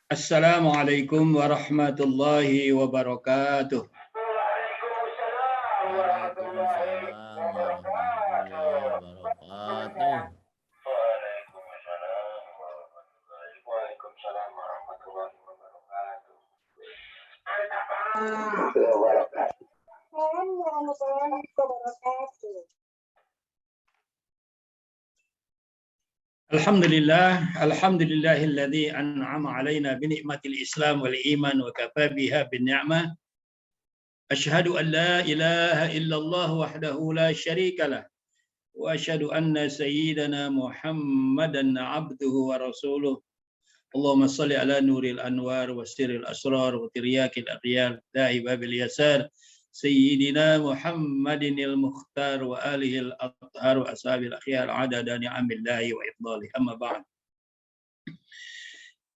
Assalamualaikum warahmatullahi wabarakatuh. Waalaikumsalam warahmatullahi Waalaikumsalam warahmatullahi wabarakatuh. wabarakatuh. Waalaikumsalam warahmatullahi wabarakatuh. Alhamdulillahilladzi an'ama alaina bi ni'matil Islam wal iman wa kafa biha bin ni'mah. Asyhadu an la ilaha illallah wahdahu la syarika lah wa asyhadu anna sayyidana Muhammadan abduhu wa rasuluh. Allahumma salli ala nuril anwar wa sirril asrar wa tiryakil aqyal da'i babil yasar sayyidina Muhammadin al-mukhtar wa alihi al-athhar wa ashabil akhyar adada ni'amillahi wa ifdali amma ba'd.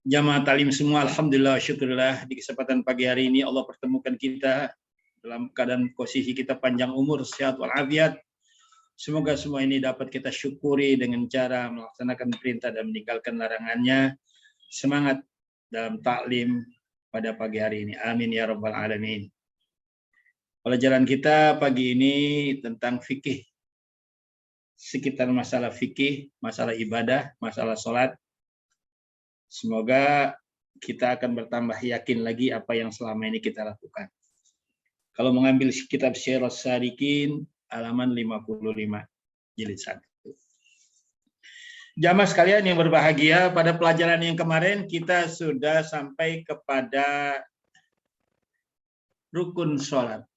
Jamaah talim semua, alhamdulillah syukurillah di kesempatan pagi hari ini Allah pertemukan kita dalam keadaan posisi kita panjang umur, sehat walafiat. Semoga semua ini dapat kita syukuri dengan cara melaksanakan perintah dan meninggalkan larangannya. Semangat dalam taklim pada pagi hari ini. Amin ya rabbal alamin. Pelajaran kita pagi ini tentang fikih. Sekitar masalah fikih, masalah ibadah, masalah sholat. Semoga kita akan bertambah yakin lagi apa yang selama ini kita lakukan. Kalau mengambil kitab Syirahus Salikin halaman 55 jilid 1. Jamaah sekalian yang berbahagia, pada pelajaran yang kemarin kita sudah sampai kepada rukun sholat.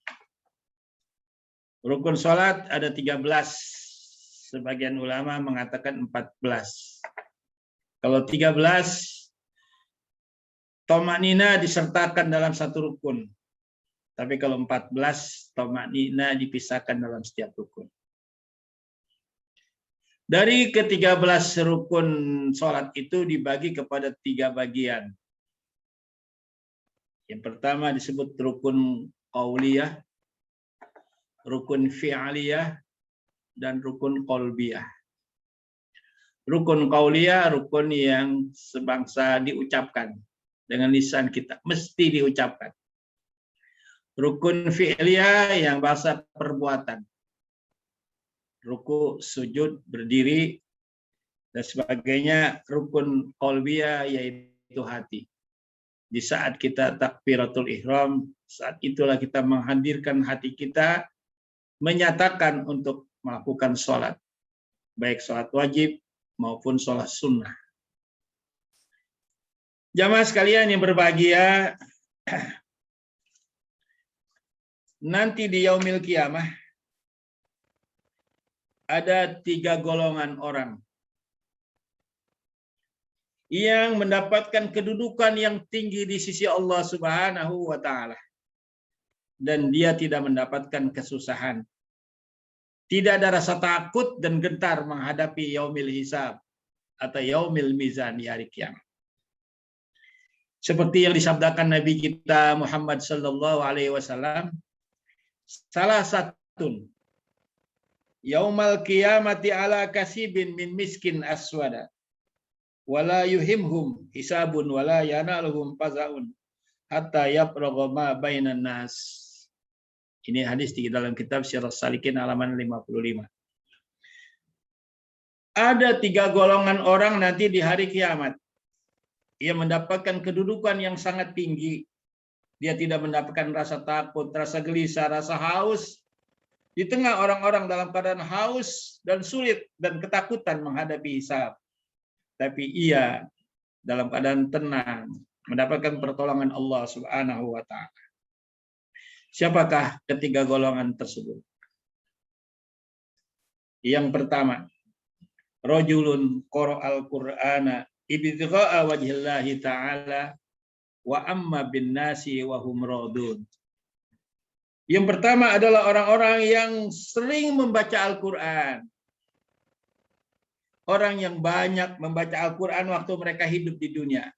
Rukun sholat ada 13, sebagian ulama mengatakan 14. Kalau 13, tomaknina disertakan dalam satu rukun. Tapi kalau 14, tomaknina dipisahkan dalam setiap rukun. Dari ke-13 rukun sholat itu dibagi kepada 3 bagian. Yang pertama disebut rukun qauliyah, rukun fi'aliyah, dan rukun qalbiyah. Rukun qauliyah, rukun yang sebangsa diucapkan dengan lisan kita, mesti diucapkan. Rukun fi'liyah yang bahasa perbuatan. Ruku, sujud, berdiri, dan sebagainya. Rukun qalbiyah yaitu hati. Di saat kita takbiratul ihram, saat itulah kita menghadirkan hati kita, menyatakan untuk melakukan sholat. Baik sholat wajib maupun sholat sunnah. Jamaah sekalian yang berbahagia, nanti di yaumil kiamah ada 3 golongan orang yang mendapatkan kedudukan yang tinggi di sisi Allah Subhanahu wa Ta'ala, dan dia tidak mendapatkan kesusahan. Tidak ada rasa takut dan gentar menghadapi yaumil hisab atau yaumil mizan di hari kiamat. Seperti yang disabdakan Nabi kita Muhammad sallallahu alaihi wasallam, salah satu yaumal qiyamati ala kasibin min miskin aswada wala yuhimhum hisabun wala yanaluhum fazaun hatta yabragha ma bainan nas. Ini hadis di dalam kitab Syirahus Salikin halaman 55. Ada 3 golongan orang nanti di hari kiamat. Ia mendapatkan kedudukan yang sangat tinggi. Dia tidak mendapatkan rasa takut, rasa gelisah, rasa haus. Di tengah orang-orang dalam keadaan haus dan sulit dan ketakutan menghadapi hisab. Tapi ia dalam keadaan tenang, mendapatkan pertolongan Allah Subhanahu wa Ta'ala. Siapakah ketiga golongan tersebut? Yang pertama, rajulun qara'al Qur'ana ibtigha'a wajhillahi ta'ala wa amma bin nasi wa hum radun. Yang pertama adalah orang-orang yang sering membaca Al-Qur'an. Orang yang banyak membaca Al-Qur'an waktu mereka hidup di dunia.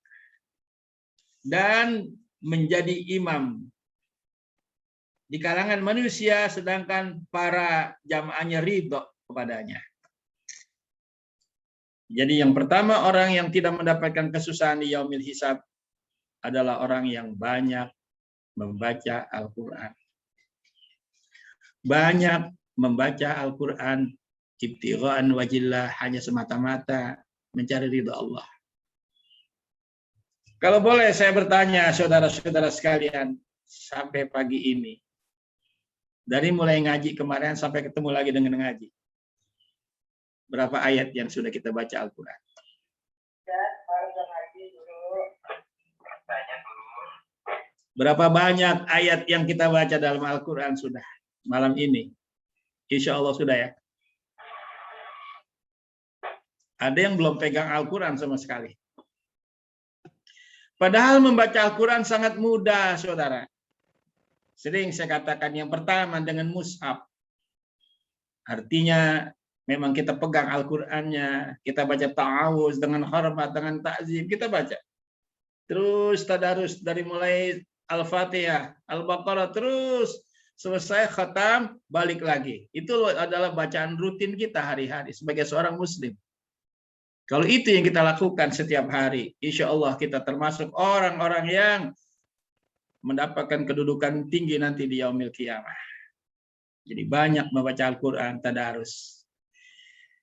Dan menjadi imam di kalangan manusia, sedangkan para jamaahnya ridho kepadanya. Jadi yang pertama, orang yang tidak mendapatkan kesusahan di yaumil hisab, adalah orang yang banyak membaca Al-Quran. Banyak membaca Al-Quran ibtigha'an wajillah, hanya semata-mata mencari ridha Allah. Kalau boleh saya bertanya saudara-saudara sekalian, sampai pagi ini, dari mulai ngaji kemarin sampai ketemu lagi dengan ngaji, berapa ayat yang sudah kita baca Al-Quran? Berapa banyak ayat yang kita baca dalam Al-Quran sudah malam ini? Insya Allah sudah ya. Ada yang belum pegang Al-Quran sama sekali. Padahal membaca Al-Quran sangat mudah, saudara. Sering saya katakan yang pertama dengan mushaf. Artinya memang kita pegang Al-Qurannya, kita baca ta'awuz dengan hormat, dengan ta'zim, kita baca. Terus tadarus dari mulai Al-Fatihah, Al-Baqarah, terus selesai khatam, balik lagi. Itu adalah bacaan rutin kita hari-hari sebagai seorang muslim. Kalau itu yang kita lakukan setiap hari, insya Allah kita termasuk orang-orang yang mendapatkan kedudukan tinggi nanti di yaumil qiyamah. Jadi banyak membaca Al-Quran, tadarus.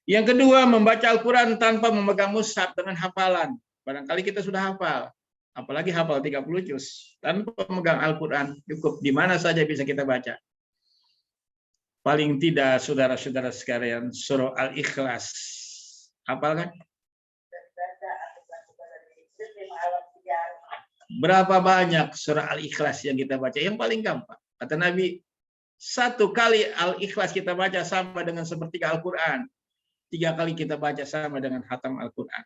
Yang kedua, membaca Al-Quran tanpa memegang mushaf dengan hafalan. Barangkali kita sudah hafal. Apalagi hafal 30 juz. Tanpa memegang Al-Quran, cukup di mana saja bisa kita baca. Paling tidak, saudara-saudara sekalian, surah Al-Ikhlas. Hafal kan? Berapa banyak surah Al-Ikhlas yang kita baca? Yang paling gampang. Kata Nabi, 1 kali Al-Ikhlas kita baca sama dengan sepertiga Al-Quran. 3 kali kita baca sama dengan khatam Al-Quran.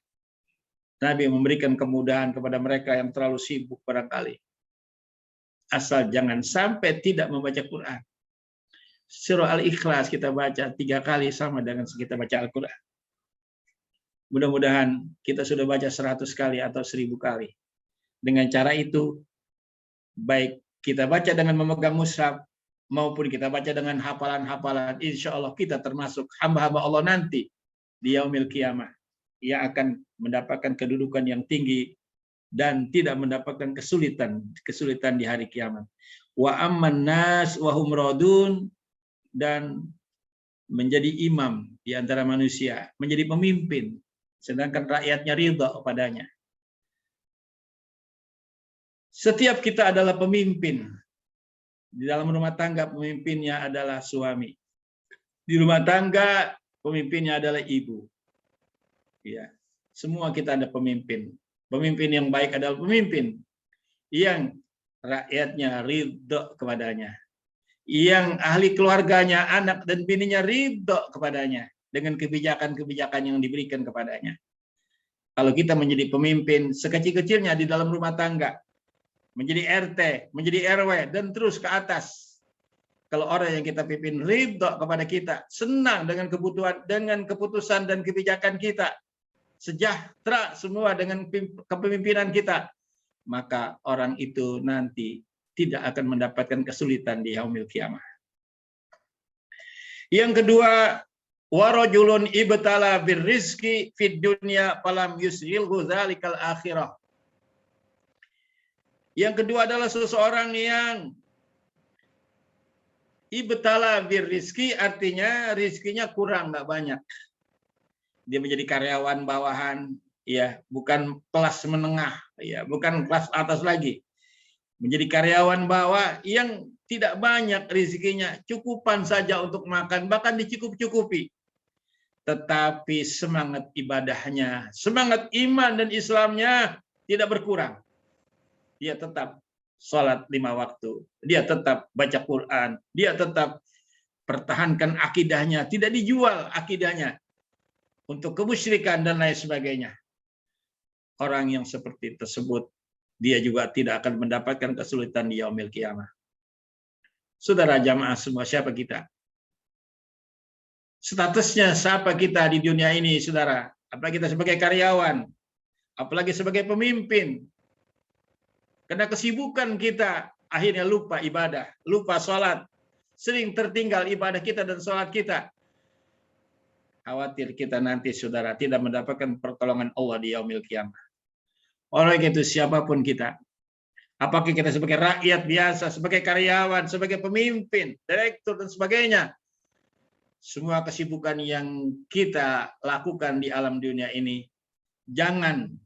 Nabi memberikan kemudahan kepada mereka yang terlalu sibuk barangkali. Asal jangan sampai tidak membaca Quran. Surah Al-Ikhlas kita baca 3 kali sama dengan kita baca Al-Quran. Mudah-mudahan kita sudah baca 100 kali atau 1000 kali. Dengan cara itu, baik kita baca dengan memegang mushaf, maupun kita baca dengan hafalan-hafalan, insya Allah kita termasuk hamba-hamba Allah nanti di yaumil qiyamah yang akan mendapatkan kedudukan yang tinggi dan tidak mendapatkan kesulitan di hari kiamat. Wa amman nas wa hum radun, dan menjadi imam di antara manusia, menjadi pemimpin sedangkan rakyatnya ridha kepadanya. Setiap kita adalah pemimpin. Di dalam rumah tangga pemimpinnya adalah suami. Di rumah tangga pemimpinnya adalah ibu. Ya, semua kita ada pemimpin. Pemimpin yang baik adalah pemimpin yang rakyatnya ridho kepadanya, yang ahli keluarganya, anak dan bininya ridho kepadanya dengan kebijakan-kebijakan yang diberikan kepadanya. Kalau kita menjadi pemimpin sekecil-kecilnya di dalam rumah tangga, menjadi RT, menjadi RW, dan terus ke atas. Kalau orang yang kita pimpin ridho kepada kita, senang dengan kebutuhan, dengan keputusan dan kebijakan kita, sejahtera semua dengan kepemimpinan kita, maka orang itu nanti tidak akan mendapatkan kesulitan di yaumil qiyamah. Yang kedua, warajulun ibtala birrizqi fid dunya falam yusghilhu dzalikal akhirah. Yang kedua adalah seseorang yang ibtala birrizqi, artinya rizkinya kurang, nggak banyak. Dia menjadi karyawan bawahan, ya, bukan kelas menengah, ya, bukan kelas atas lagi. Menjadi karyawan bawah yang tidak banyak rezekinya, cukupan saja untuk makan, bahkan dicukup-cukupi. Tetapi semangat ibadahnya, semangat iman dan Islamnya tidak berkurang. Dia tetap sholat 5 waktu, dia tetap baca Quran, dia tetap pertahankan akidahnya, tidak dijual akidahnya untuk kemusyrikan dan lain sebagainya. Orang yang seperti tersebut, dia juga tidak akan mendapatkan kesulitan di yaumil qiyamah. Saudara jamaah semua, siapa kita? Statusnya siapa kita di dunia ini, saudara? Apalagi kita sebagai karyawan, apalagi sebagai pemimpin. Karena kesibukan kita, akhirnya lupa ibadah, lupa sholat. Sering tertinggal ibadah kita dan sholat kita. Khawatir kita nanti, saudara, tidak mendapatkan pertolongan Allah di yaumil qiyamah. Oleh itu, siapapun kita, Apakah kita sebagai rakyat biasa, sebagai karyawan, sebagai pemimpin, direktur, dan sebagainya. Semua kesibukan yang kita lakukan di alam dunia ini, jangan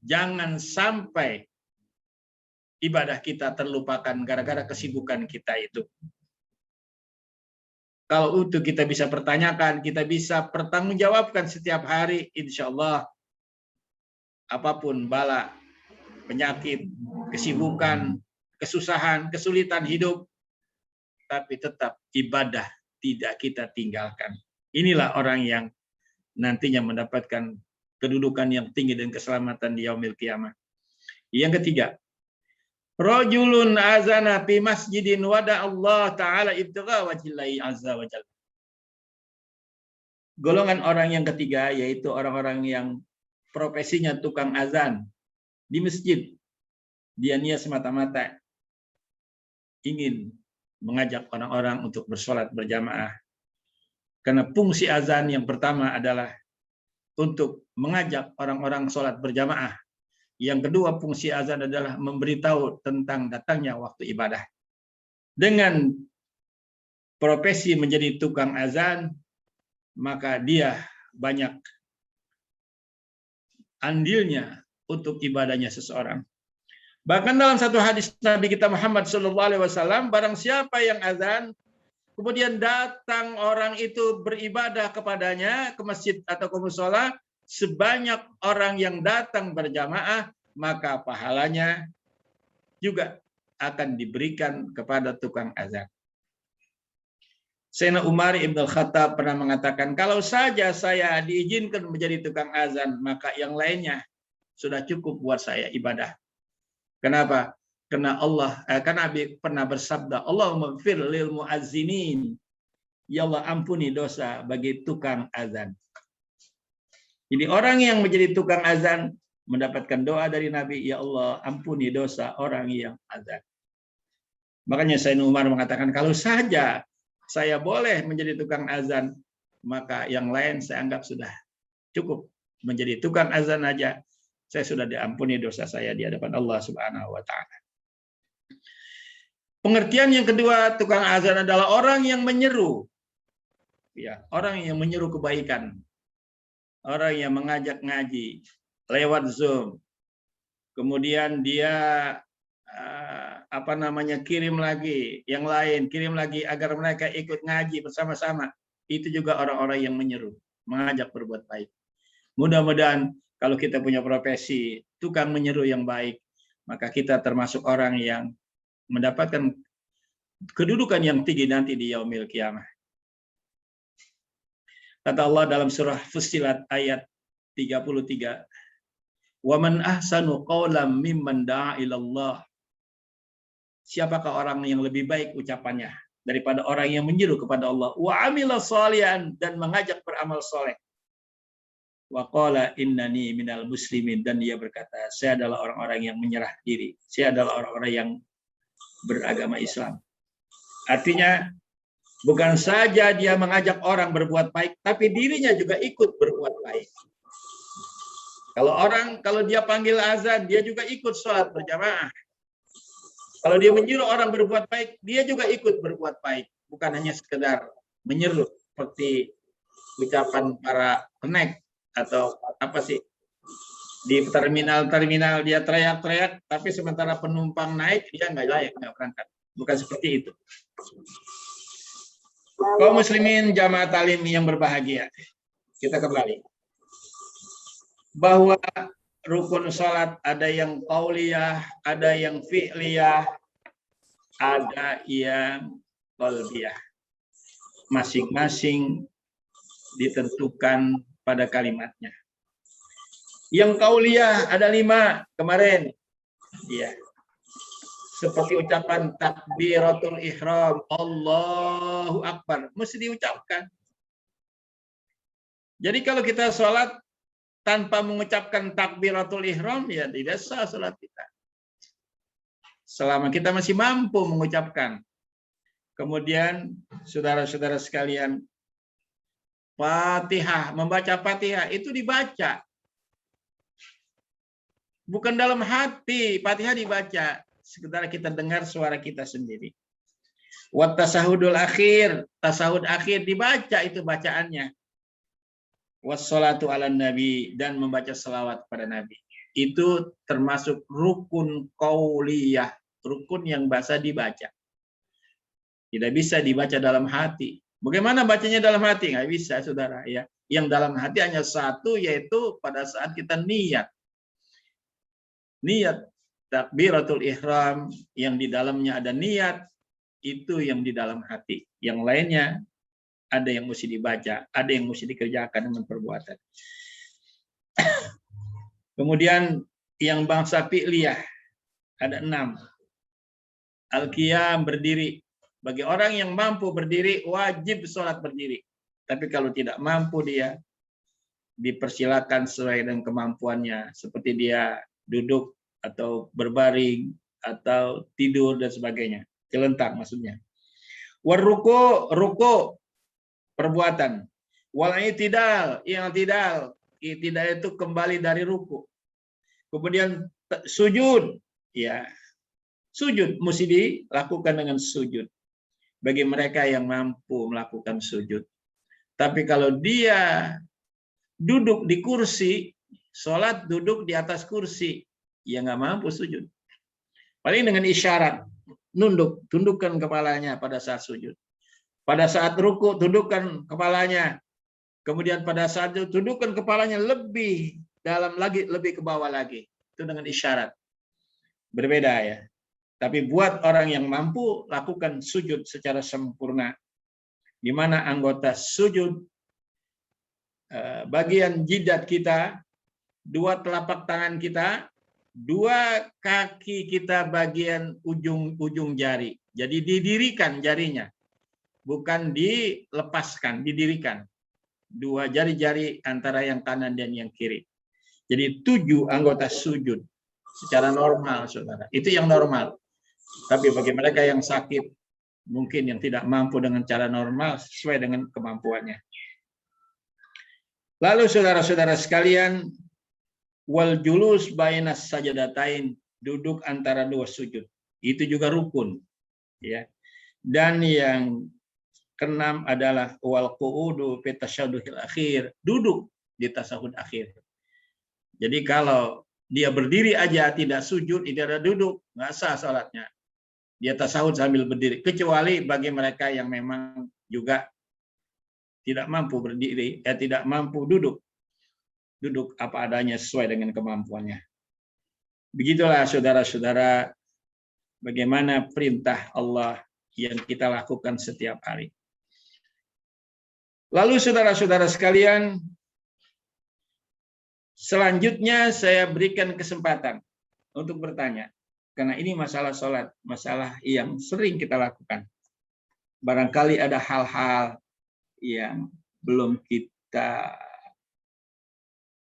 sampai ibadah kita terlupakan gara-gara kesibukan kita itu. Kalau itu kita bisa pertanyakan, kita bisa pertanggungjawabkan setiap hari, insya Allah apapun bala, penyakit, kesibukan, kesusahan, kesulitan hidup, tapi tetap ibadah tidak kita tinggalkan. Inilah orang yang nantinya mendapatkan kedudukan yang tinggi dan keselamatan di yaumil qiyamah. Yang ketiga, rajulun azana fi masjidin wada Allah taala ibtigha wajhillahi azza wa jalla. Golongan orang yang ketiga yaitu orang-orang yang profesinya tukang azan di masjid. Dia niat semata-mata ingin mengajak orang-orang untuk bersolat berjamaah. Karena fungsi azan yang pertama adalah untuk mengajak orang-orang sholat berjamaah. Yang kedua, fungsi azan adalah memberitahu tentang datangnya waktu ibadah. Dengan profesi menjadi tukang azan, maka dia banyak andilnya untuk ibadahnya seseorang. Bahkan dalam satu hadis Nabi kita Muhammad SAW, barang siapa yang azan, kemudian datang orang itu beribadah kepadanya ke masjid atau ke mushola, sebanyak orang yang datang berjamaah, maka pahalanya juga akan diberikan kepada tukang azan. Sayyidina Umar Ibn Khattab pernah mengatakan, kalau saja saya diizinkan menjadi tukang azan, maka yang lainnya sudah cukup buat saya ibadah. Kenapa? Karena Nabi pernah bersabda, Allahumma gfir lil muazzinin. Ya Allah, ampuni dosa bagi tukang azan. Jadi orang yang menjadi tukang azan mendapatkan doa dari Nabi, ya Allah, ampuni dosa orang yang azan. Makanya Sayyidina Umar mengatakan, kalau saja saya boleh menjadi tukang azan, maka yang lain saya anggap sudah cukup. Menjadi tukang azan aja, saya sudah diampuni dosa saya di hadapan Allah Subhanahu wa Ta'ala. Pengertian yang kedua, tukang azan adalah orang yang menyeru. Ya, orang yang menyeru kebaikan. Orang yang mengajak ngaji lewat Zoom. Kemudian dia kirim lagi yang lain, kirim lagi agar mereka ikut ngaji bersama-sama. Itu juga orang-orang yang menyeru, mengajak berbuat baik. Mudah-mudahan kalau kita punya profesi tukang menyeru yang baik, maka kita termasuk orang yang mendapatkan kedudukan yang tinggi nanti di yaumil qiyamah. Kata Allah dalam surah Fussilat ayat 33, "Wa man ahsanu qawlan mimman da'a ila Allah." Siapakah orang yang lebih baik ucapannya daripada orang yang menyeru kepada Allah, wa amila shalihan, dan mengajak beramal soleh. Wa qala innani minal muslimin, dan dia berkata, saya adalah orang-orang yang menyerah diri. Saya adalah orang-orang yang beragama Islam. Artinya bukan saja dia mengajak orang berbuat baik, tapi dirinya juga ikut berbuat baik. Kalau dia panggil azan, dia juga ikut sholat berjamaah. Kalau dia menyuruh orang berbuat baik, dia juga ikut berbuat baik. Bukan hanya sekedar menyeru seperti ucapan para penaik atau apa sih, di terminal dia teriak-teriak, tapi sementara penumpang naik dia nggak layak, nggak berangkat. Bukan seperti itu. Kaum muslimin jamaah talim yang berbahagia, kita kembali bahwa rukun salat ada yang qauliyah, ada yang fi'liyah, ada yang qalbiyah. Masing-masing ditentukan pada kalimatnya. Yang qauliyah ada 5 kemarin. Ya. Seperti ucapan takbiratul ihram, Allahu Akbar, mesti diucapkan. Jadi kalau kita sholat tanpa mengucapkan takbiratul ihram, ya tidak sah sholat kita. Selama kita masih mampu mengucapkan. Kemudian, saudara-saudara sekalian, Fatihah, membaca Fatihah itu dibaca. Bukan dalam hati, Fatihah dibaca. sekedar kita dengar suara kita sendiri. Wat tasahudul akhir, tasahud akhir dibaca itu bacaannya. Wassalatu ala nabi, dan membaca selawat pada nabi. Itu termasuk rukun qauliyah, rukun yang bahasa dibaca. Tidak bisa dibaca dalam hati. Bagaimana bacanya dalam hati? Nggak bisa, saudara. Ya, yang dalam hati hanya satu, yaitu pada saat kita niat. Niat takbiratul ihram yang di dalamnya ada niat, itu yang di dalam hati. Yang lainnya ada yang mesti dibaca, ada yang mesti dikerjakan dengan perbuatan. Kemudian yang bangsa fi'liyah ada 6. Al-qiyam, berdiri. Bagi orang yang mampu berdiri, wajib sholat berdiri. Tapi kalau tidak mampu, dia dipersilakan sesuai dengan kemampuannya. Seperti dia duduk atau berbaring atau tidur dan sebagainya. Celentang maksudnya. Warruku, ruku, perbuatan. Wal i'tidal, i'tidal itu kembali dari ruku. Kemudian sujud, ya. Sujud mesti dilakukan dengan sujud. Bagi mereka yang mampu melakukan sujud. Tapi kalau dia duduk di kursi, sholat duduk di atas kursi, ya nggak mampu sujud. Paling dengan isyarat, nunduk, tundukkan kepalanya pada saat sujud. Pada saat ruku, tundukkan kepalanya. Kemudian pada saat itu, tundukkan kepalanya lebih dalam lagi, lebih ke bawah lagi. Itu dengan isyarat. Berbeda ya. Tapi buat orang yang mampu, lakukan sujud secara sempurna. Di mana anggota sujud, bagian jidat kita, 2 telapak tangan kita, 2 kaki kita bagian ujung jari. Jadi didirikan jarinya. Bukan dilepaskan, didirikan. 2 jari-jari antara yang kanan dan yang kiri. Jadi 7 anggota sujud secara normal, saudara. Itu yang normal. Tapi bagi mereka yang sakit, mungkin yang tidak mampu dengan cara normal, sesuai dengan kemampuannya. Lalu saudara-saudara sekalian, wal julus bainas sajadatain, duduk antara 2 sujud. Itu juga rukun. Ya. Dan yang ke-6 adalah wal qu'udu fi tasyahhudil akhir, duduk di tasahud akhir. Jadi kalau dia berdiri aja tidak sujud, tidak duduk, nggak sah salatnya. Dia tasahud sambil berdiri, kecuali bagi mereka yang memang juga tidak mampu berdiri, tidak mampu duduk. Duduk apa adanya sesuai dengan kemampuannya. Begitulah saudara-saudara, bagaimana perintah Allah yang kita lakukan setiap hari. Lalu saudara-saudara sekalian, selanjutnya saya berikan kesempatan untuk bertanya. Karena ini masalah sholat, masalah yang sering kita lakukan. Barangkali ada hal-hal yang belum kita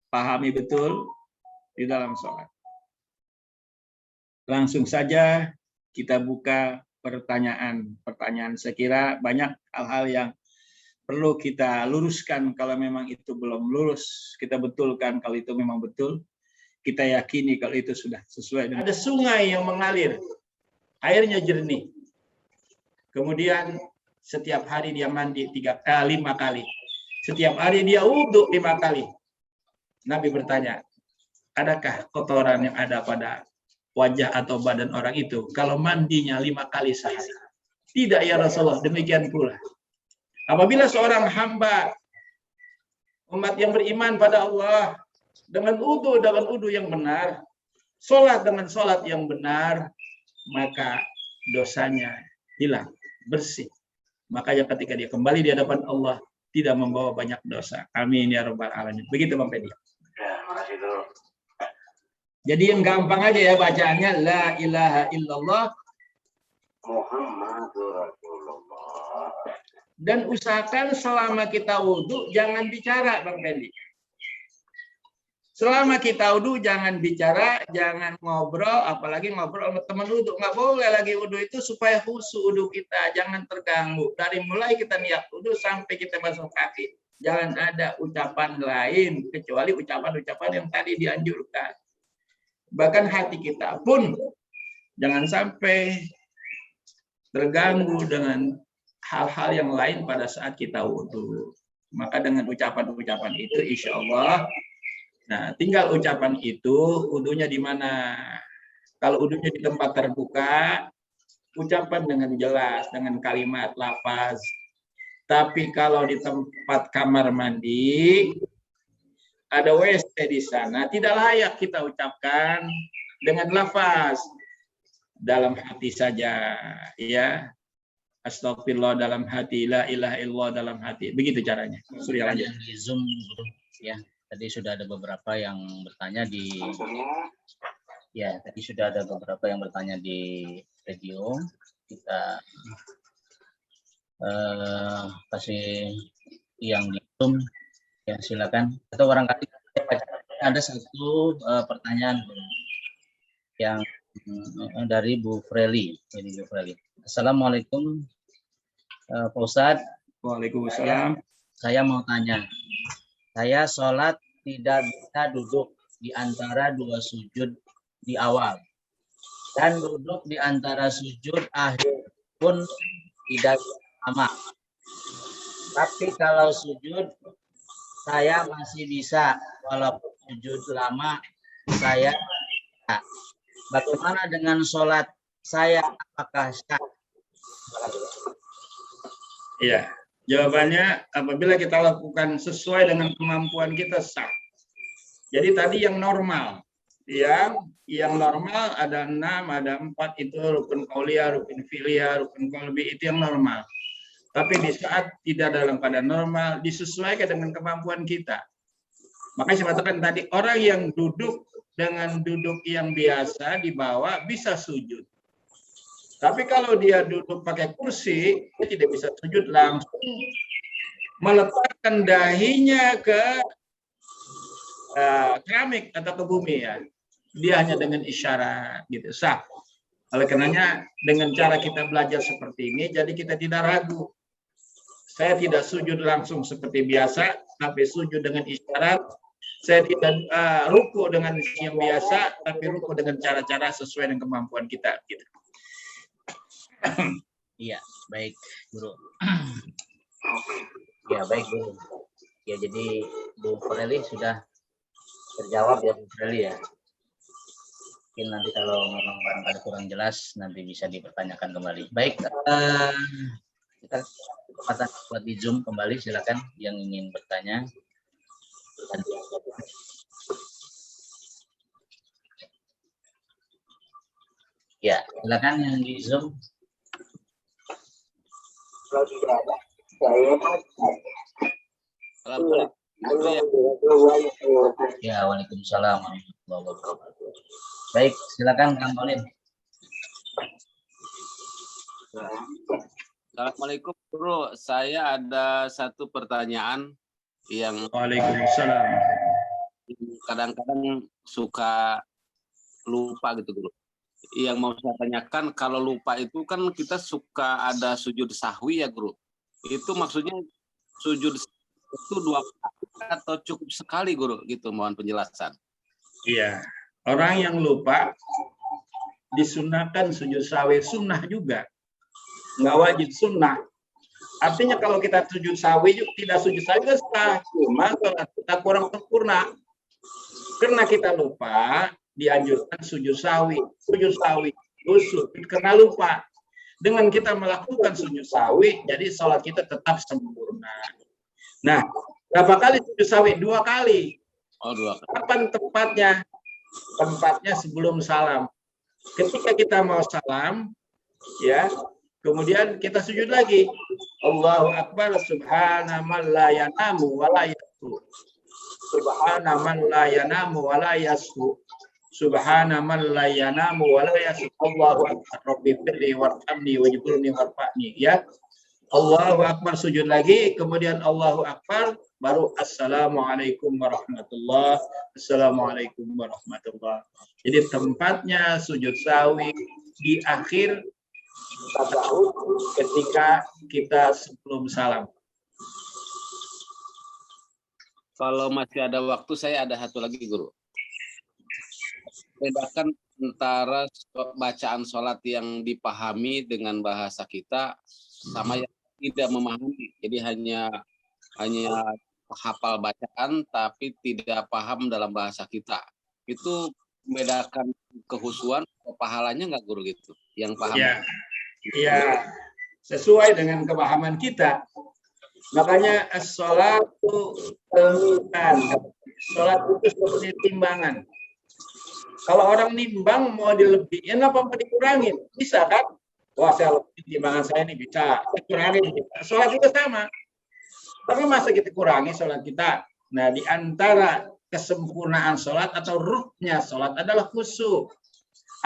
pahami betul di dalam sholat. Langsung saja kita buka pertanyaan. Saya kira banyak hal-hal yang perlu kita luruskan kalau memang itu belum lurus. Kita betulkan kalau itu memang betul. Kita yakini kalau itu sudah sesuai. Ada sungai yang mengalir, airnya jernih. Kemudian setiap hari dia mandi 5 kali. Setiap hari dia wudhu 5 kali. Nabi bertanya, adakah kotoran yang ada pada wajah atau badan orang itu kalau mandinya 5 kali sehari? Tidak ya Rasulullah, demikian pula. Apabila seorang hamba, umat yang beriman pada Allah, dengan wudhu yang benar, sholat dengan sholat yang benar, maka dosanya hilang, bersih. Makanya ketika dia kembali di hadapan Allah, tidak membawa banyak dosa. Amin ya rabbal alamin. Begitu Bang Pedi. Ya, makasih dulu. Jadi yang gampang aja ya bacaannya, la ilaha illallah Muhammadur Rasulullah. Dan usahakan selama kita wudhu jangan bicara, Bang Pendi. Selama kita wudhu jangan bicara, jangan ngobrol, apalagi ngobrol sama teman wudhu. Nggak boleh lagi wudhu itu supaya khusyuk wudhu kita, jangan terganggu. Dari mulai kita niat wudhu sampai kita basuh kaki, jangan ada ucapan lain kecuali ucapan-ucapan yang tadi dianjurkan. Bahkan hati kita pun Jangan sampai terganggu dengan hal-hal yang lain pada saat kita wudhu. Maka dengan ucapan-ucapan itu insya Allah, nah tinggal ucapan itu wudhunya di mana. Kalau wudhunya di tempat terbuka, ucapan dengan jelas, dengan kalimat lafaz. Tapi kalau di tempat kamar mandi, ada WC di sana, tidak layak kita ucapkan dengan lafaz. Dalam hati saja, ya. Astagfirullah dalam hati, la ilaha illallah dalam hati. Begitu caranya. Surya lanjut. Di Zoom, ya. Tadi sudah ada beberapa yang bertanya di, ya. Tadi sudah ada beberapa yang bertanya di video. Kita kasih yang di Zoom, ya silakan. Atau barangkali ada satu pertanyaan yang dari Bu Freli. Assalamualaikum. Pak Ustadz. Waalaikumsalam. Saya mau tanya. Saya sholat tidak bisa duduk di antara dua sujud di awal. Dan duduk di antara sujud akhir pun tidak sama. Tapi kalau sujud, saya masih bisa. Walaupun sujud lama, saya bisa. Bagaimana dengan sholat saya? Apakah sah? Iya, jawabannya apabila kita lakukan sesuai dengan kemampuan kita sah. Jadi tadi yang normal, yang normal ada 6, ada 4 itu rukun qauliyah, rukun fi'liyah, rukun qalbi itu yang normal. Tapi di saat tidak dalam keadaan normal disesuaikan dengan kemampuan kita. Makanya saya katakan tadi orang yang duduk dengan duduk yang biasa di bawah bisa sujud. Tapi kalau dia duduk pakai kursi, dia tidak bisa sujud langsung meletakkan dahinya ke keramik atau ke bumi ya. Dia hanya dengan isyarat gitu sah. Oleh karenanya dengan cara kita belajar seperti ini, jadi kita tidak ragu. Saya tidak sujud langsung seperti biasa, tapi sujud dengan isyarat. Saya tidak ruku dengan yang biasa, tapi ruku dengan cara-cara sesuai dengan kemampuan kita. Gitu. Iya, baik Guru. Ya, baik Guru. Ya, jadi Bu Freli sudah terjawab ya Bu Freli ya. Mungkin nanti kalau memang barangkali kurang jelas nanti bisa dipertanyakan kembali. Baik, kita kesempatan buat di Zoom kembali, silakan yang ingin bertanya. Ya, silakan yang di Zoom. Ya, waalaikumsalam warahmatullahi wabarakatuh. Baik, silakan Kang Kolin. Assalamualaikum Guru, saya ada satu pertanyaan yang Waalaikumsalam. kadang-kadang suka lupa gitu Guru. Yang mau saya tanyakan, kalau lupa itu kan kita suka ada sujud sahwi ya Guru. Itu maksudnya sujud itu 2 kali atau cukup sekali Guru? Gitu, mohon penjelasan. Iya, orang yang lupa disunahkan sujud sahwi, sunnah juga. Nggak wajib sunnah. Artinya kalau kita sujud sahwi, tidak sujud sahwi kan sah. Cuma kalau kita kurang sempurna. Karena kita lupa, dianjurkan sujud sahwi. Sujud sahwi itu karena lupa. Dengan kita melakukan sujud sahwi, jadi sholat kita tetap sempurna. Nah, berapa kali sujud sahwi? 2 kali. Oh, 2 kali. Kapan tempatnya? Tempatnya sebelum salam. Ketika kita mau salam, ya, kemudian kita sujud lagi. Allahu Akbar, subhana man la yanamu wa la yasfu. Subhana man la yanamu wa la yasfu. Subhana man la yanamu wa la yasfu. Allahu Akbar, Rabbi firli warhamni wajburni warfa'ni. Ya. Allahu Akbar, sujud lagi, kemudian Allahu Akbar, baru Assalamualaikum warahmatullahi wabarakatuh. Assalamualaikum warahmatullahi wabarakatuh. Jadi tempatnya sujud sahwi di akhir tasyahud ketika kita sebelum salam. Kalau masih ada waktu, saya ada satu lagi Guru. Bedakan antara bacaan sholat yang dipahami dengan bahasa kita sama yang tidak memahami. Jadi hanya hafal bacaan tapi tidak paham dalam bahasa kita. Itu membedakan kehusuan atau pahalanya nggak guru gitu? Yang paham. Ya, sesuai dengan kepahaman kita. Makanya as-sholatu al-mizan. Sholat itu seperti timbangan. Kalau orang nimbang mau dilebihin apa mau dikurangin? Bisa kan? Wah, saya lebih timbangan saya ini bisa. Dikurangin. Sholat juga sama. Tapi masa kita kurangi sholat kita? Nah, di antara kesempurnaan sholat atau ruhnya sholat adalah khusyuk.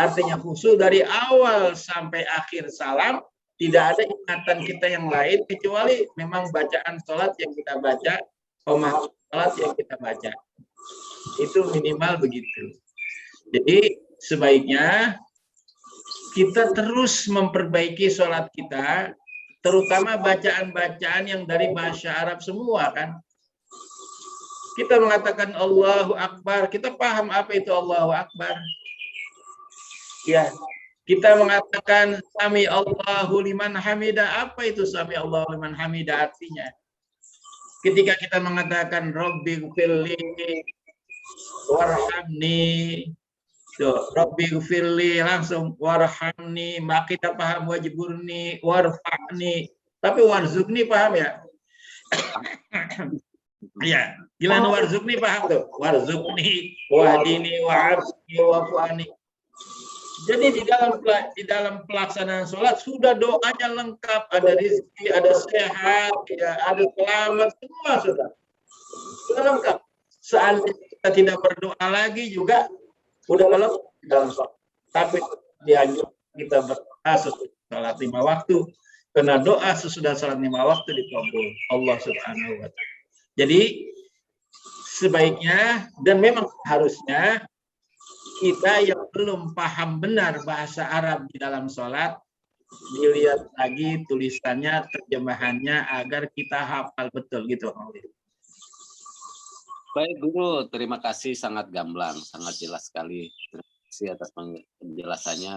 Artinya khusyuk dari awal sampai akhir salam, tidak ada ingatan kita yang lain kecuali memang bacaan sholat yang kita baca, pemahaman sholat yang kita baca. Itu minimal begitu. Jadi sebaiknya kita terus memperbaiki sholat kita, terutama bacaan-bacaan yang dari bahasa Arab semua kan. Kita mengatakan Allahu Akbar, kita paham apa itu Allahu Akbar. Ya, kita mengatakan Sami Allahu liman hamidah, apa itu Sami Allahu liman hamidah artinya? Ketika kita mengatakan Rabbighfirli warhamni, Rabbighfirli langsung warhamni, maka kita paham wajburni, warfa'ni, tapi warzukni paham ya? Ya, gimana warzukni paham tuh? Warzukni, wahdini, wa'afni, wa'fu'ani. Jadi di dalam pelaksanaan sholat sudah doanya lengkap, ada rezeki, ada sehat, ya, ada selamat, semua sudah lengkap. Seandainya kita tidak berdoa lagi juga udah lengkap di dalam sholat. Tapi dianjurkan kita berdoa sesudah sholat 5 waktu, karena doa sesudah sholat 5 waktu dikabul Allah Subhanahu wa Ta'ala. Jadi sebaiknya dan memang harusnya kita yang belum paham benar bahasa Arab di dalam sholat, dilihat lagi tulisannya, terjemahannya agar kita hafal betul gitu. Baik guru, terima kasih, sangat gamblang, sangat jelas sekali. Terima kasih atas penjelasannya.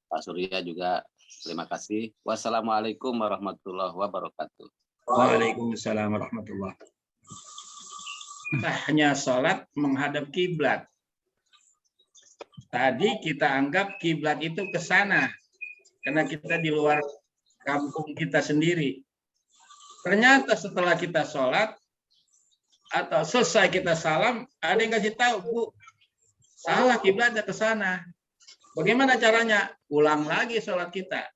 Pak Surya juga terima kasih. Wassalamualaikum warahmatullahi wabarakatuh. Waalaikumsalam warahmatullahi wabarakatuh. Sahnya sholat menghadap kiblat. Tadi kita anggap kiblat itu ke sana karena kita di luar kampung kita sendiri. Ternyata setelah kita sholat atau selesai kita salam, ada yang kasih tahu, Bu, salah kiblatnya ke sana. Bagaimana caranya? Ulang lagi sholat kita.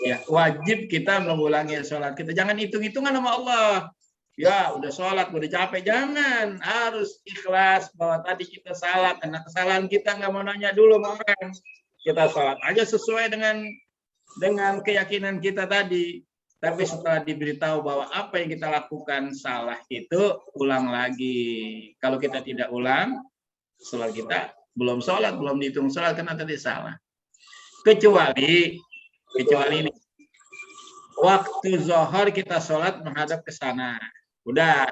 Ya, wajib kita mengulangi sholat kita. Jangan hitung-hitungan sama Allah. Ya, udah sholat, udah capek. Jangan. Harus ikhlas bahwa tadi kita salah. Karena kesalahan kita nggak mau nanya dulu sama orang. Kita sholat aja sesuai dengan keyakinan kita tadi. Tapi setelah diberitahu bahwa apa yang kita lakukan salah itu, ulang lagi. Kalau kita tidak ulang, sholat kita belum sholat, belum dihitung sholat karena tadi salah. Kecuali ini. Waktu zuhur kita sholat menghadap ke sana. Udah.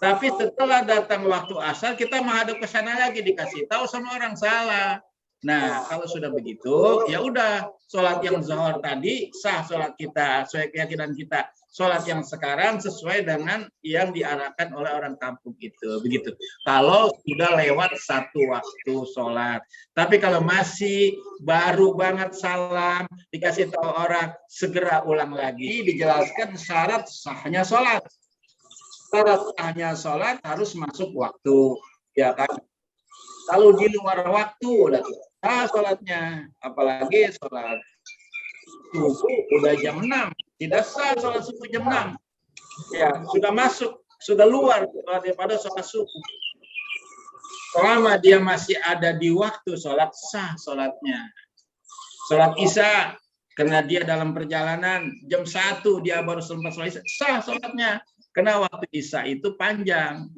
Tapi setelah datang waktu asar, kita menghadap ke sana lagi, dikasih tahu sama orang salah. Nah, kalau sudah begitu, ya udah, sholat yang zuhur tadi sah sholat kita, sesuai keyakinan kita. Sholat yang sekarang sesuai dengan yang diarahkan oleh orang kampung itu. Begitu. Kalau sudah lewat satu waktu sholat. Tapi kalau masih baru banget salam, dikasih tahu orang, segera ulang lagi, dijelaskan syarat sahnya sholat. Syarat sahnya sholat harus masuk waktu, ya kan? Kalau di luar waktu udah sah sholatnya, apalagi sholat subuh udah jam 6, tidak sah sholat subuh jam 6. Ya, sudah masuk, sudah luar daripada sholat subuh. Selama dia masih ada di waktu sholat, sah sholatnya. Sholat Isya, karena dia dalam perjalanan, jam 1 dia baru sempat sholat Isya, sah sholatnya. Karena waktu Isya itu panjang.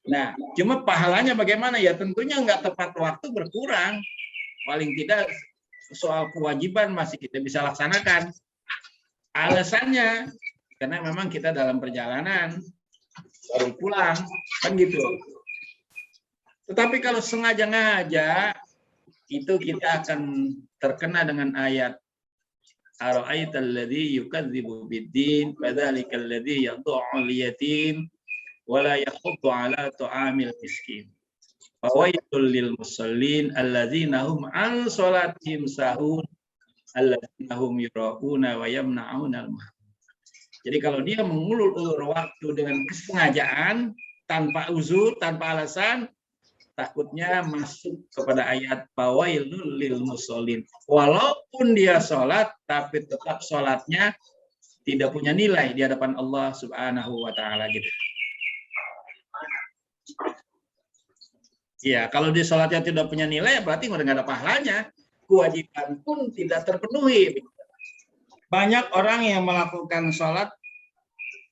Nah, cuma pahalanya bagaimana? Ya tentunya nggak tepat waktu, berkurang. Paling tidak soal kewajiban masih kita bisa laksanakan. Alasannya, karena memang kita dalam perjalanan, baru pulang, kan gitu. Tetapi kalau sengaja-ngaja, itu kita akan terkena dengan ayat ara'aital ladzi yukadzibu biddin fadzalikal ladzi yad'ul yatim wa la yahuddu 'ala ta'amil miskin. Fawailul lil musallin alladzina hum an salatihim sahun alladzina hum yura'una wa yamna'una al-ma'ruf. Jadi kalau dia mengulur-ulur waktu dengan kesengajaan, tanpa uzur, tanpa alasan, takutnya masuk kepada ayat fawailul lil musallin. Walaupun dia sholat, tapi tetap sholatnya tidak punya nilai di hadapan Allah Subhanahu wa Ta'ala gitu. Ya, kalau dia sholatnya tidak punya nilai, berarti nggak ada pahalanya. Kewajiban pun tidak terpenuhi. Banyak orang yang melakukan sholat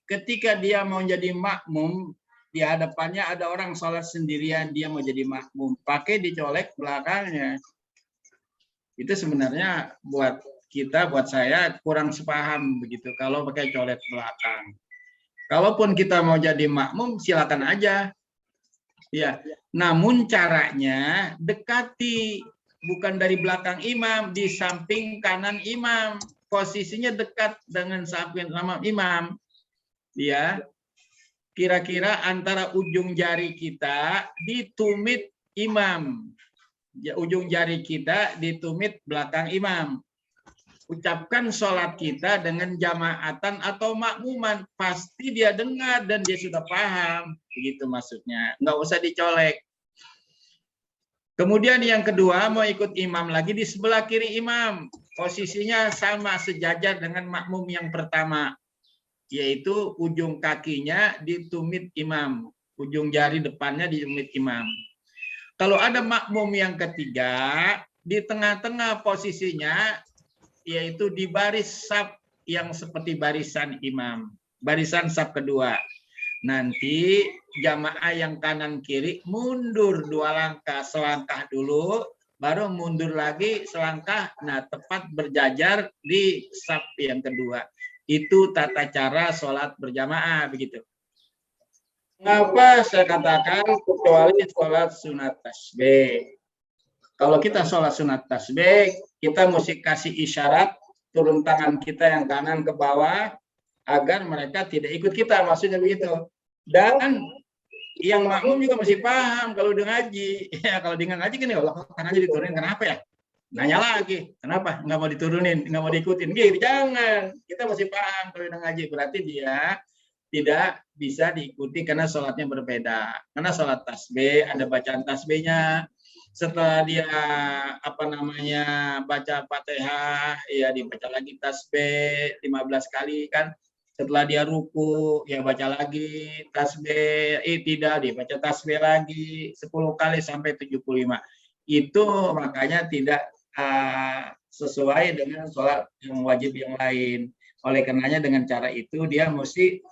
ketika dia mau jadi makmum, di hadapannya ada orang sholat sendirian, dia mau jadi makmum, pakai dicolek belakangnya. Itu sebenarnya buat kita, buat saya kurang sepaham begitu kalau pakai colek belakang. Kalaupun kita mau jadi makmum, silakan aja. Ya, namun caranya dekati, bukan dari belakang imam, di samping kanan imam, posisinya dekat dengan samping imam. Ya, kira-kira antara ujung jari kita di tumit imam. Ya, ujung jari kita di tumit belakang imam. Ucapkan sholat kita dengan jamaatan atau makmuman. Pasti dia dengar dan dia sudah paham. Begitu maksudnya. Nggak usah dicolek. Kemudian yang kedua, mau ikut imam lagi di sebelah kiri imam. Posisinya sama sejajar dengan makmum yang pertama, yaitu ujung kakinya di tumit imam, ujung jari depannya di tumit imam. Kalau ada makmum yang ketiga, di tengah-tengah posisinya, yaitu di baris saf yang seperti barisan imam, barisan saf kedua. Nanti jamaah yang kanan kiri mundur 2 langkah, selangkah dulu, baru mundur lagi selangkah, nah tepat berjajar di saf yang kedua. Itu tata cara sholat berjamaah begitu. Mengapa saya katakan kecuali sholat sunat tasbih? Kalau kita sholat sunat tasbih, kita mesti kasih isyarat turun tangan kita yang kanan ke bawah agar mereka tidak ikut kita, maksudnya begitu. Dan yang makmum juga mesti paham kalau dia ngaji. Ya, kalau dia ngaji gini, Allah tangannya diturunin kenapa ya? Nanya lagi, kenapa nggak mau diturunin, nggak mau diikutin? Gitu, jangan. Kita mesti paham kalau udah ngaji, berarti dia tidak bisa diikuti karena sholatnya berbeda. Karena sholat tasbih ada bacaan tasbihnya. Setelah dia baca Fatihah, ya dibaca lagi tasbih 15 kali kan. Setelah dia ruku, ya baca lagi tasbih, tidak dibaca tasbih lagi 10 kali sampai 75. Itu makanya tidak sesuai dengan sholat yang wajib yang lain. Oleh karenanya dengan cara itu dia mesti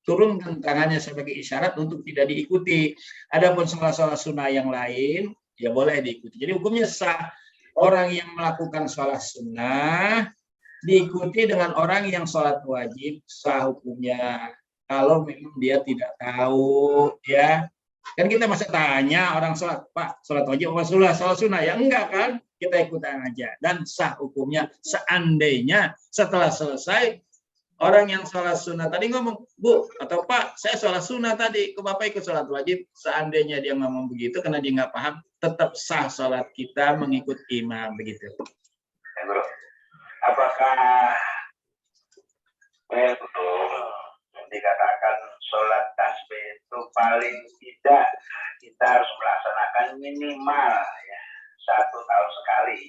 turunkan tangannya sebagai isyarat untuk tidak diikuti. Adapun sholat-sholat sunnah yang lain ya boleh diikuti. Jadi hukumnya sah. Orang yang melakukan sholat sunnah diikuti dengan orang yang sholat wajib, sah hukumnya. Kalau memang dia tidak tahu, ya. Kan kita masih tanya orang sholat, Pak, sholat wajib apa sholat sunnah? Ya enggak kan? Kita ikutan aja. Dan sah hukumnya seandainya setelah selesai, orang yang sholat sunnah tadi ngomong, Bu atau Pak, saya sholat sunnah tadi, ke Bapak ikut sholat wajib. Seandainya dia ngomong begitu, karena dia nggak paham, tetap sah sholat kita mengikut imam, begitu. Ya, bro. Apakah betul yang dikatakan sholat tasbih itu paling tidak kita harus melaksanakan minimal ya 1 tahun sekali?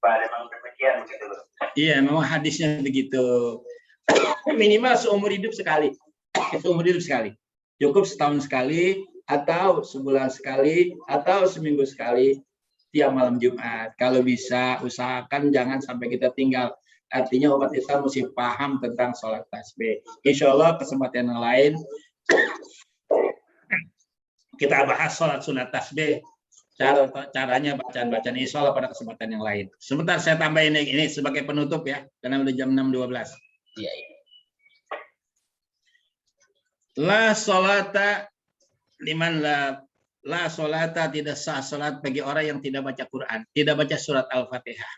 Memang demikian begitu loh. Iya, memang hadisnya begitu. Minimal seumur hidup sekali. Seumur hidup sekali. Cukup setahun sekali, atau sebulan sekali, atau seminggu sekali, tiap malam Jumat. Kalau bisa, usahakan jangan sampai kita tinggal. Artinya umat Islam mesti paham tentang sholat tasbih. Insya Allah kesempatan yang lain, kita bahas sholat sunat tasbih. Caranya bacaan-bacaan insya Allah pada kesempatan yang lain. Sebentar saya tambahin ini sebagai penutup ya, karena udah jam 6.12. Iya. La sholata liman la La sholata, tidak sah salat bagi orang yang tidak baca Quran, tidak baca surat Al-Fatihah.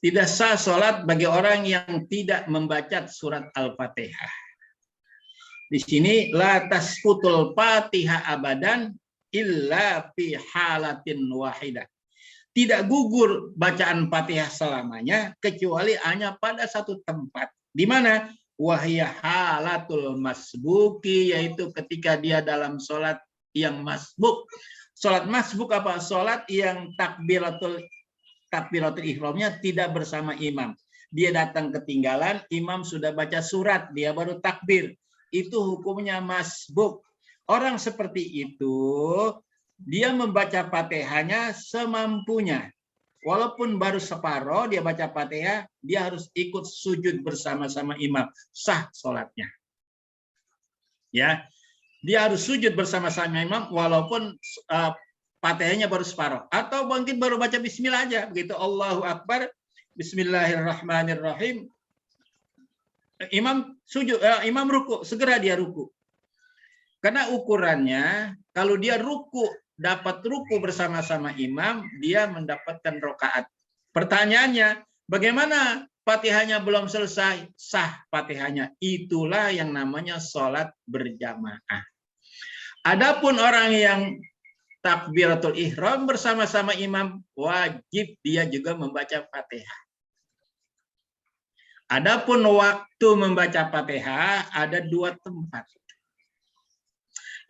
Tidak sah salat bagi orang yang tidak membaca surat Al-Fatihah. Di sini la tasqutul Fatihah abadan illa fi halatin wahidah. Tidak gugur bacaan Fatihah selamanya kecuali hanya pada satu tempat. Di mana? Wahya halatul masbuki, yaitu ketika dia dalam sholat yang masbuk. Sholat masbuk apa? Sholat yang takbiratul ihramnya tidak bersama imam. Dia datang ketinggalan, imam sudah baca surat, dia baru takbir. Itu hukumnya masbuk. Orang seperti itu, dia membaca Fatihahnya semampunya. Walaupun baru separoh dia baca Fatihah, dia harus ikut sujud bersama-sama imam. Sah sholatnya. Ya, dia harus sujud bersama-sama imam walaupun Fatihahnya baru separoh. Atau mungkin baru baca Bismillah aja. Begitu Allahu Akbar, Bismillahirrahmanirrahim. Imam sujud, imam ruku, segera dia ruku. Karena ukurannya, kalau dia ruku, dapat ruku bersama-sama imam, dia mendapatkan rokaat. Pertanyaannya, bagaimana Fatihahnya belum selesai? Sah Fatihahnya. Itulah yang namanya sholat berjamaah. Adapun orang yang takbiratul ihram bersama-sama imam, wajib dia juga membaca Fatihah. Adapun waktu membaca Fatihah ada dua tempat.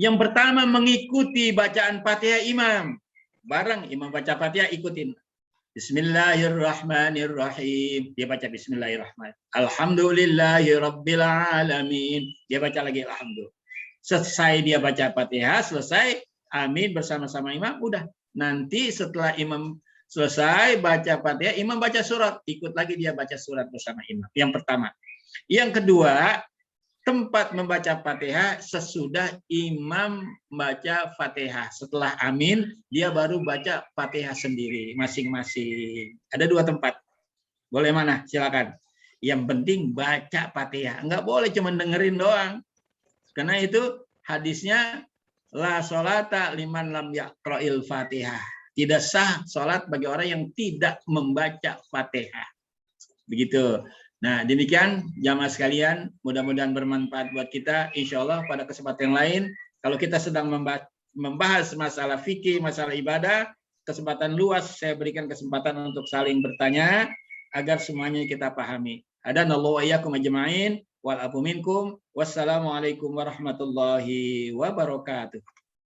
Yang pertama, mengikuti bacaan Fatihah imam. Bareng imam baca Fatihah, ikutin. Bismillahirrahmanirrahim. Dia baca Bismillahirrahmanirrahim. Alhamdulillahirabbil alamin. Dia baca lagi alhamdulillah. Selesai dia baca Fatihah, selesai amin bersama-sama imam, udah. Nanti setelah imam selesai baca Fatihah, imam baca surat, ikut lagi dia baca surat bersama imam. Yang pertama. Yang kedua, tempat membaca Fatihah sesudah imam baca Fatihah. Setelah amin, dia baru baca Fatihah sendiri masing-masing. Ada dua tempat. Boleh mana? Silakan. Yang penting baca Fatihah. Enggak boleh cuma dengerin doang. Karena itu hadisnya la sholata liman lam yaqra'il Fatihah. Tidak sah sholat bagi orang yang tidak membaca Fatihah. Begitu. Nah, demikian jamaah sekalian, mudah-mudahan bermanfaat buat kita. Insya Allah pada kesempatan lain, kalau kita sedang membahas masalah fikih, masalah ibadah, kesempatan luas saya berikan kesempatan untuk saling bertanya agar semuanya kita pahami. Hadanallahu wa iyyakum ajma'in wal afu minkum. Wassalamualaikum warahmatullahi wabarakatuh.